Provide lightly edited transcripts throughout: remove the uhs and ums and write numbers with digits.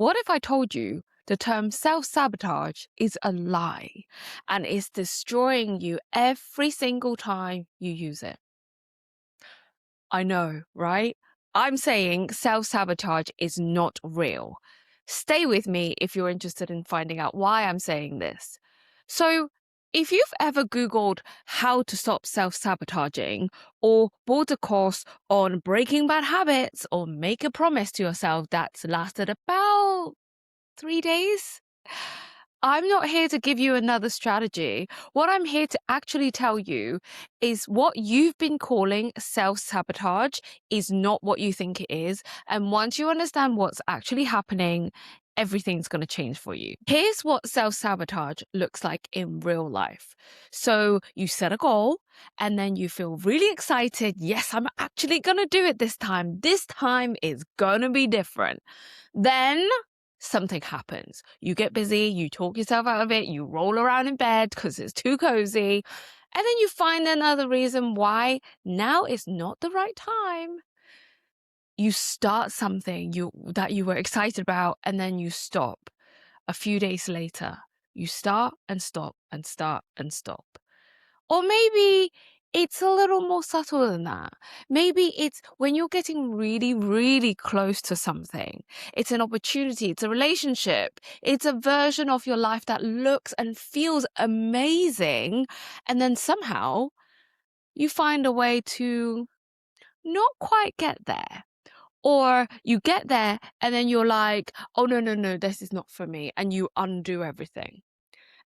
What if I told you the term self-sabotage is a lie and is destroying you every single time you use it? I know, right? I'm saying self-sabotage is not real. Stay with me if you're interested in finding out why I'm saying this. So, if you've ever Googled how to stop self-sabotaging or bought a course on breaking bad habits or make a promise to yourself that's lasted about 3 days, I'm not here to give you another strategy. What I'm here to actually tell you is what you've been calling self-sabotage is not what you think it is. And once you understand what's actually happening, everything's going to change for you. Here's what self-sabotage looks like in real life. So you set a goal and then you feel really excited. Yes, I'm actually going to do it this time. This time is going to be different. Then something happens. You get busy, you talk yourself out of it, you roll around in bed because it's too cozy, and then you find another reason why now is not the right time. You start something that you were excited about, and then you stop. A few days later, you start and stop and start and stop. Or maybe it's a little more subtle than that. Maybe it's when you're getting really, really close to something. It's an opportunity, it's a relationship, it's a version of your life that looks and feels amazing. And then somehow you find a way to not quite get there. Or you get there and then you're like, oh, no, this is not for me. And you undo everything.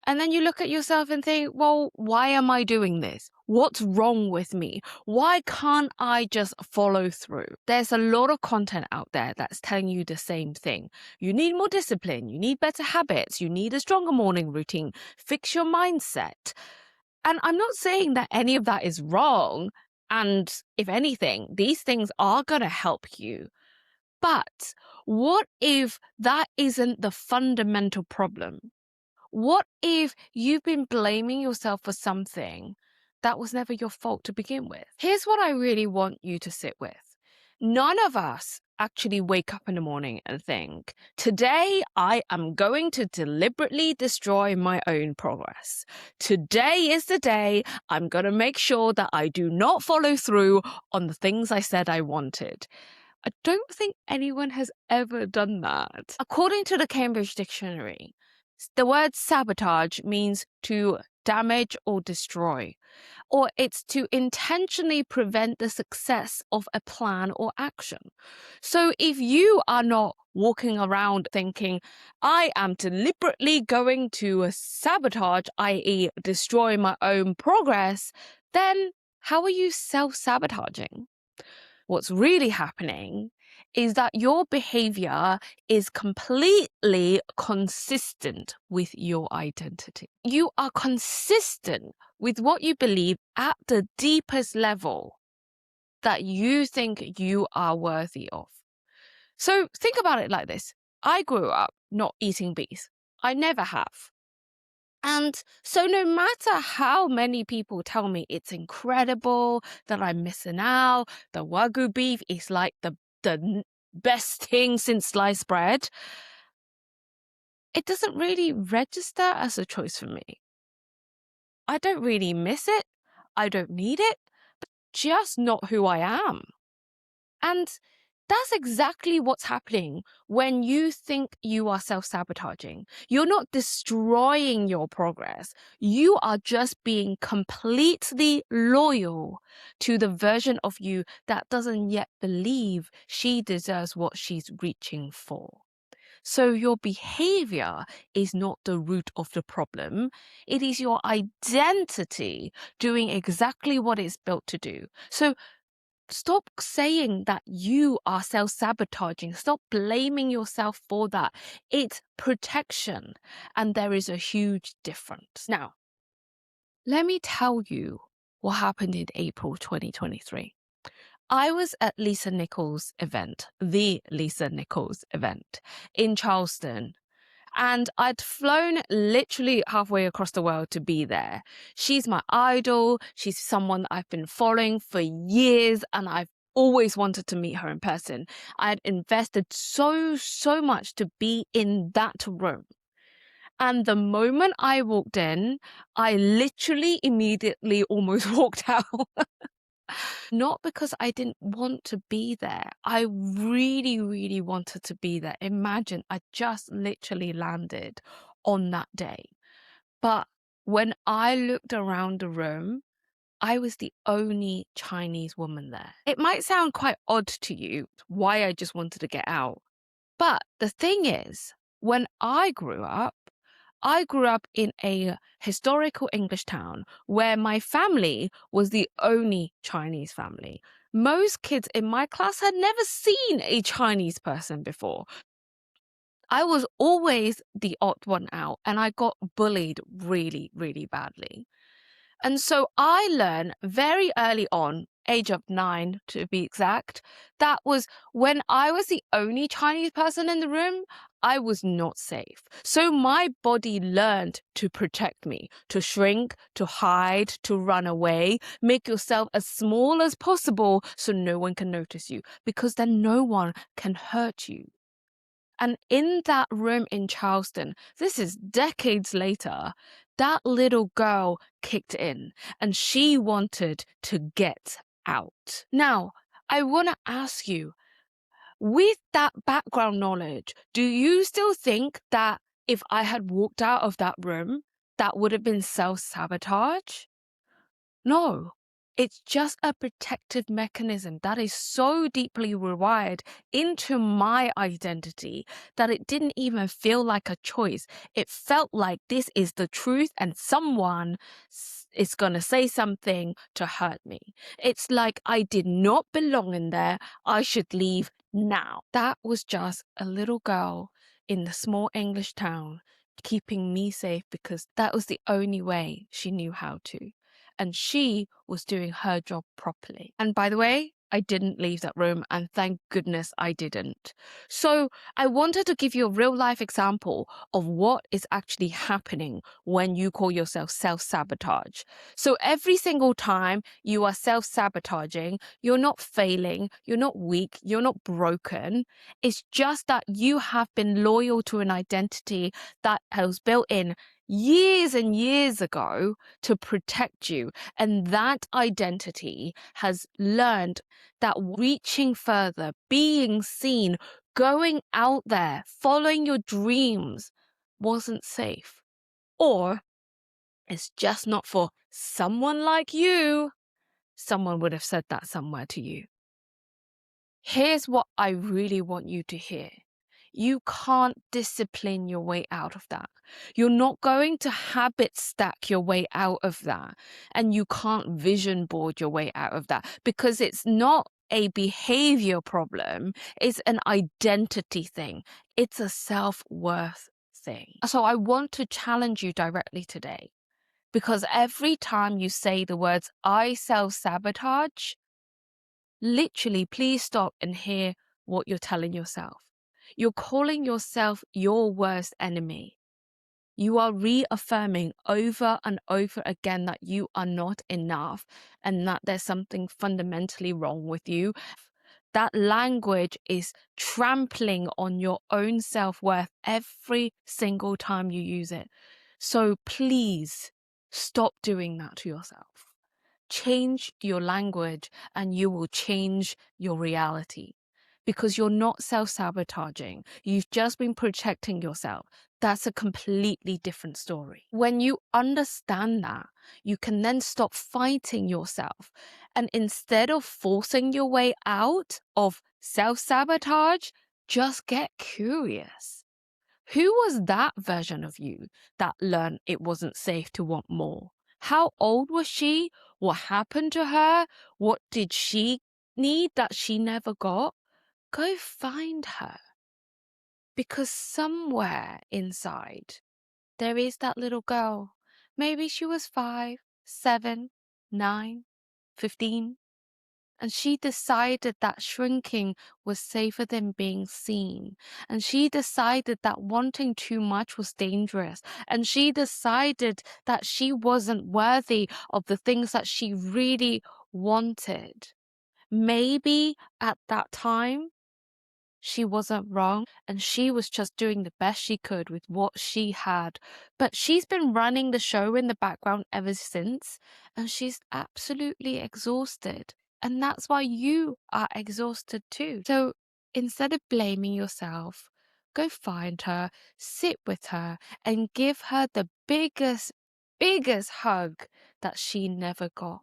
And then you look at yourself and think, well, why am I doing this? What's wrong with me? Why can't I just follow through? There's a lot of content out there that's telling you the same thing. You need more discipline. You need better habits. You need a stronger morning routine. Fix your mindset. And I'm not saying that any of that is wrong. And if anything, these things are going to help you. But what if that isn't the fundamental problem? What if you've been blaming yourself for something that was never your fault to begin with? Here's what I really want you to sit with. None of us actually wake up in the morning and think, today I am going to deliberately destroy my own progress. Today is the day I'm going to make sure that I do not follow through on the things I said I wanted. I don't think anyone has ever done that. According to the Cambridge Dictionary, the word sabotage means to damage or destroy, or it's to intentionally prevent the success of a plan or action. So if you are not walking around thinking, I am deliberately going to sabotage, i.e. destroy my own progress, then how are you self-sabotaging? What's really happening is that your behavior is completely consistent with your identity. You are consistent with what you believe at the deepest level that you think you are worthy of. So think about it like this. I grew up not eating beef. I never have. And so no matter how many people tell me it's incredible, that I'm missing out, the Wagyu beef is like the best thing since sliced bread, it doesn't really register as a choice for me. I don't really miss it. I don't need it, but just not who I am. And that's exactly what's happening when you think you are self-sabotaging. You're not destroying your progress. You are just being completely loyal to the version of you that doesn't yet believe she deserves what she's reaching for. So your behavior is not the root of the problem. It is your identity doing exactly what it's built to do. So stop saying that you are self-sabotaging. Stop blaming yourself for that. It's protection, and there is a huge difference. Now, let me tell you what happened in April 2023. I was at Lisa Nichols' event, the Lisa Nichols event in Charleston, and I'd flown literally halfway across the world to be there. She's my idol. She's someone I've been following for years, and I've always wanted to meet her in person. I had invested so much to be in that room. And the moment I walked in, I literally immediately almost walked out. Not because I didn't want to be there. I really wanted to be there. Imagine I just literally landed on that day. But when I looked around the room, I was the only Chinese woman there. It might sound quite odd to you why I just wanted to get out. But the thing is, when I grew up in a historical English town where my family was the only Chinese family. Most kids in my class had never seen a Chinese person before. I was always the odd one out, and I got bullied really badly. And so I learned very early on, age of 9 to be exact, that was when I was the only Chinese person in the room, I was not safe. So my body learned to protect me, to shrink, to hide, to run away, make yourself as small as possible so no one can notice you, because then no one can hurt you. And in that room in Charleston, this is decades later, that little girl kicked in and she wanted to get out. Now, I want to ask you, with that background knowledge, do you still think that if I had walked out of that room, that would have been self-sabotage? No, it's just a protective mechanism that is so deeply rewired into my identity that it didn't even feel like a choice. It felt like this is the truth and someone is going to say something to hurt me. It's like I did not belong in there. I should leave now. That was just a little girl in the small English town keeping me safe because that was the only way she knew how to. And she was doing her job properly. And by the way, I didn't leave that room, and thank goodness I didn't. So I wanted to give you a real life example of what is actually happening when you call yourself self-sabotage. So every single time you are self-sabotaging, you're not failing, you're not weak, you're not broken. It's just that you have been loyal to an identity that was built in years and years ago to protect you. And that identity has learned that reaching further, being seen, going out there, following your dreams wasn't safe. Or it's just not for someone like you. Someone would have said that somewhere to you. Here's what I really want you to hear. You can't discipline your way out of that. You're not going to habit stack your way out of that. And you can't vision board your way out of that because it's not a behavior problem. It's an identity thing. It's a self-worth thing. So I want to challenge you directly today because every time you say the words, I self-sabotage, literally, please stop and hear what you're telling yourself. You're calling yourself your worst enemy. You are reaffirming over and over again that you are not enough and that there's something fundamentally wrong with you. That language is trampling on your own self-worth every single time you use it. So please stop doing that to yourself. Change your language and you will change your reality because you're not self-sabotaging. You've just been protecting yourself. That's a completely different story. When you understand that, you can then stop fighting yourself. And instead of forcing your way out of self-sabotage, just get curious. Who was that version of you that learned it wasn't safe to want more? How old was she? What happened to her? What did she need that she never got? Go find her. Because somewhere inside, there is that little girl. Maybe she was 5, 7, 9, 15. And she decided that shrinking was safer than being seen. And she decided that wanting too much was dangerous. And she decided that she wasn't worthy of the things that she really wanted. Maybe at that time, she wasn't wrong and she was just doing the best she could with what she had. But she's been running the show in the background ever since, and she's absolutely exhausted. And that's why you are exhausted too. So instead of blaming yourself, go find her, sit with her, and give her the biggest hug that she never got.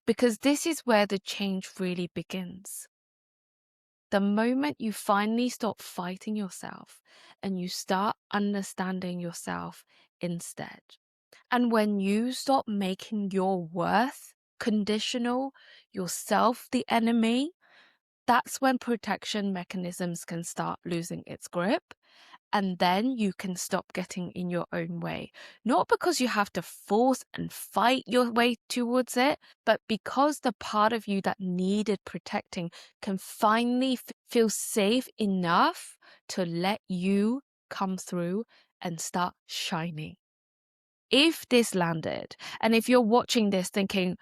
Because this is where the change really begins. The moment you finally stop fighting yourself and you start understanding yourself instead. And when you stop making your worth conditional, yourself the enemy, that's when protection mechanisms can start losing its grip. And then you can stop getting in your own way. Not because you have to force and fight your way towards it, but because the part of you that needed protecting can finally feel safe enough to let you come through and start shining. If this landed, and if you're watching this thinking,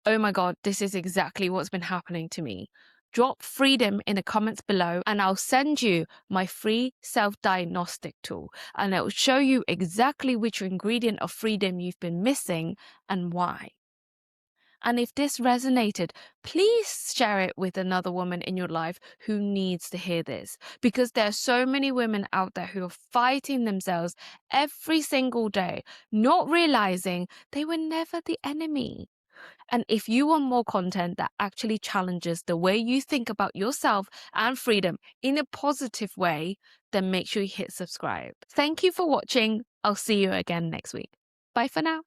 oh my God, this is exactly what's been happening to me, drop freedom in the comments below and I'll send you my free self-diagnostic tool, and it will show you exactly which ingredient of freedom you've been missing and why. And if this resonated, please share it with another woman in your life who needs to hear this, because there are so many women out there who are fighting themselves every single day, not realizing they were never the enemy. And if you want more content that actually challenges the way you think about yourself and freedom in a positive way, then make sure you hit subscribe. Thank you for watching. I'll see you again next week. Bye for now.